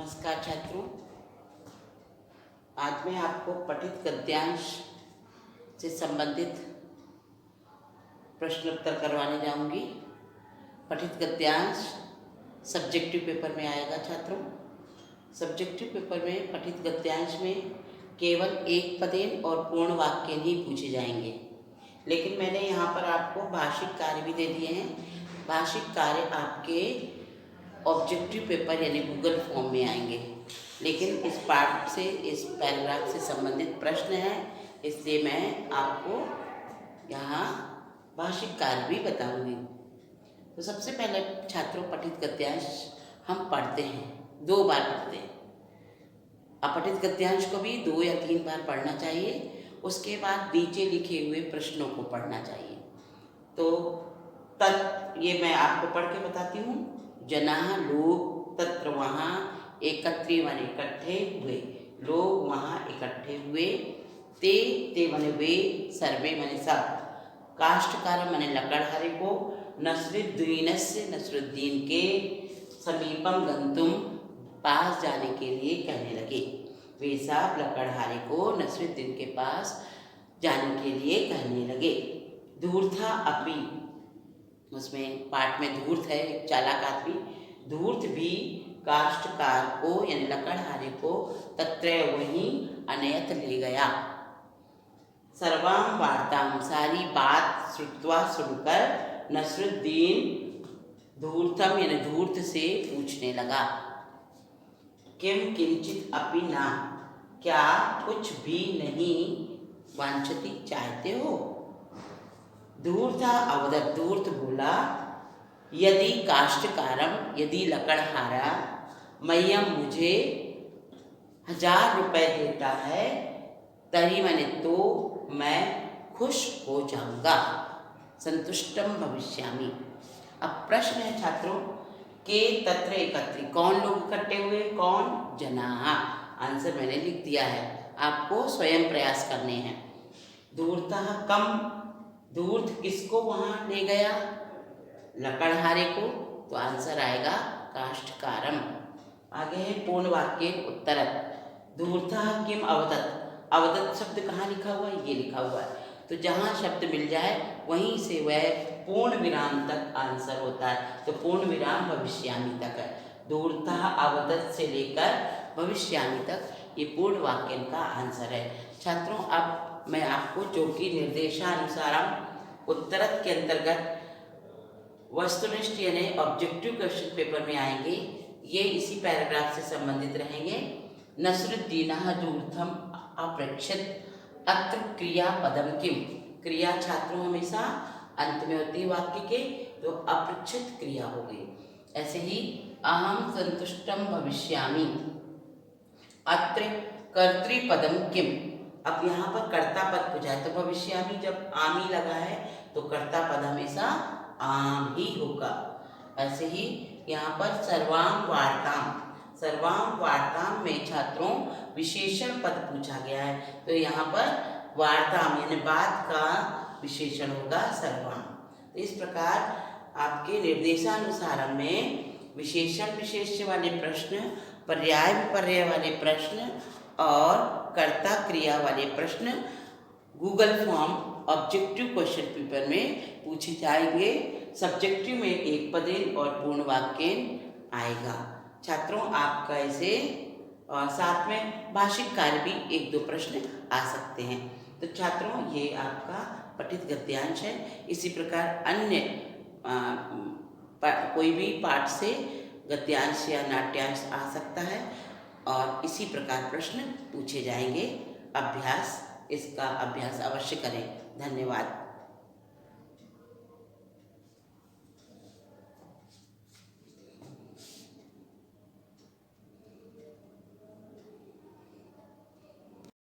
नमस्कार छात्रों, आज मैं आपको पठित गद्यांश से संबंधित प्रश्न उत्तर करवाने जाऊंगी। पठित गद्यांश सब्जेक्टिव पेपर में आएगा छात्रों। सब्जेक्टिव पेपर में पठित गद्यांश में केवल एक पदेन और पूर्ण वाक्य ही पूछे जाएंगे, लेकिन मैंने यहाँ पर आपको भाषिक कार्य भी दे दिए हैं। भाषिक कार्य आपके ऑब्जेक्टिव पेपर यानी गूगल फॉर्म में आएंगे, लेकिन इस पार्ट से, इस पैराग्राफ से संबंधित प्रश्न है, इसलिए मैं आपको यहाँ भाषिक कार्य भी बताऊंगी। तो सबसे पहले छात्रों, पठित गद्यांश हम पढ़ते हैं, 2 बार पढ़ते हैं। अपठित गद्यांश को भी 2 या 3 बार पढ़ना चाहिए। उसके बाद नीचे लिखे हुए प्रश्नों को पढ़ना चाहिए। तो ये मैं आपको पढ़ के बताती हूँ। जनाः लोग तत्र वहाँ, एकत्री माने इकट्ठे हुए, लोग वहाँ इकट्ठे हुए, ते माने वे, सर्वे माने सब, काष्ठकार माने लकड़हारे को, नसरुद्दीनस्य नसरुद्दीन के, समीपम गंतुम पास जाने के लिए कहने लगे। वे सब लकड़हारे को नसरुद्दीन के पास जाने के लिए कहने लगे। धूर्ता अपि, उसमें पाठ में धूर्त है, एक चालाक आदमी, धूर्त भी काष्ठकार को यानी लकड़हारे को तत्र वहीं अनयत ले गया। सर्वां वार्तां, सारी बात श्रुत्वा सुनकर नसरुद्दीन धूर्तम यानी धूर्त से पूछने लगा। किम किंचित अपि न, क्या कुछ भी नहीं, वांछति चाहते हो। धूर्ता अवदत्, धूर्त बोला, यदि काष्ठकारम, यदि लकड़हारा, मह्यम मुझे 1000 रुपये देता है, तरी मैंने तो मैं खुश हो जाऊंगा, संतुष्टम भविष्यामि। अब प्रश्न है छात्रों के तत्र एकत्री, कौन लोग इकट्ठे हुए, कौन, जनाः। आंसर मैंने लिख दिया है, आपको स्वयं प्रयास करने हैं। धूर्तः कम, धूर्त किसको वहाँ ले गया, लकड़हारे को, तो आंसर आएगा काष्ठकारम। आगे है पूर्ण वाक्य उत्तरत। धूर्तः किम अवदत्, अवदत् शब्द कहाँ लिखा हुआ है, ये लिखा हुआ है, तो जहाँ शब्द मिल जाए वहीं से वह पूर्ण विराम तक आंसर होता है। तो पूर्ण विराम भविष्यामि तक है। धूर्तः अवदत् से लेकर भविष्यामि तक ये पूर्ण वाक्य का आंसर है। छात्रों, अब मैं आपको जो कि निर्देशानुसारम उत्तरत के अंतर्गत वस्तुनिष्ठ यानी ऑब्जेक्टिव क्वेश्चन पेपर में आएंगे, ये इसी पैराग्राफ से संबंधित रहेंगे। नसरुद्दीनः धूर्थम अपृच्छत् अत्र क्रियापदम किम, क्रिया छात्रों हमेशा अंत में होती है वाक्य के, तो अपृच्छत् क्रिया हो गई। ऐसे ही अहम संतुष्टम भविष्यामि, अत्र कर्तृपदम किम, अब यहाँ पर कर्ता पद पूछा है, तो भविष्यामि जब आमी लगा है तो कर्ता पद हमेशा आम ही होगा। ऐसे ही यहाँ पर सर्वां वार्तां, सर्वां वार्तां में छात्रों विशेषण पद पूछा गया है, तो यहाँ पर वार्तां यानी बात का विशेषण होगा सर्वां। तो इस प्रकार आपके निर्देशानुसार में विशेषण विशेष्य वाले प्रश्न, पर्याय विपर्यय वाले प्रश्न और कर्ता क्रिया वाले प्रश्न Google form objective question paper में पूछे जाएंगे। सब्जेक्टिव में एक पदेन और पूर्ण वाक्य आएगा। छात्रों, आपका ऐसे और साथ में भाषिक कार्य भी 1-2 प्रश्न आ सकते हैं। तो छात्रों, ये आपका पठित गद्यांश है। इसी प्रकार अन्य कोई भी पाठ से गद्यांश या नाट्यांश आ सकता है और इसी प्रकार प्रश्न पूछे जाएंगे। इसका अभ्यास अवश्य करें। धन्यवाद।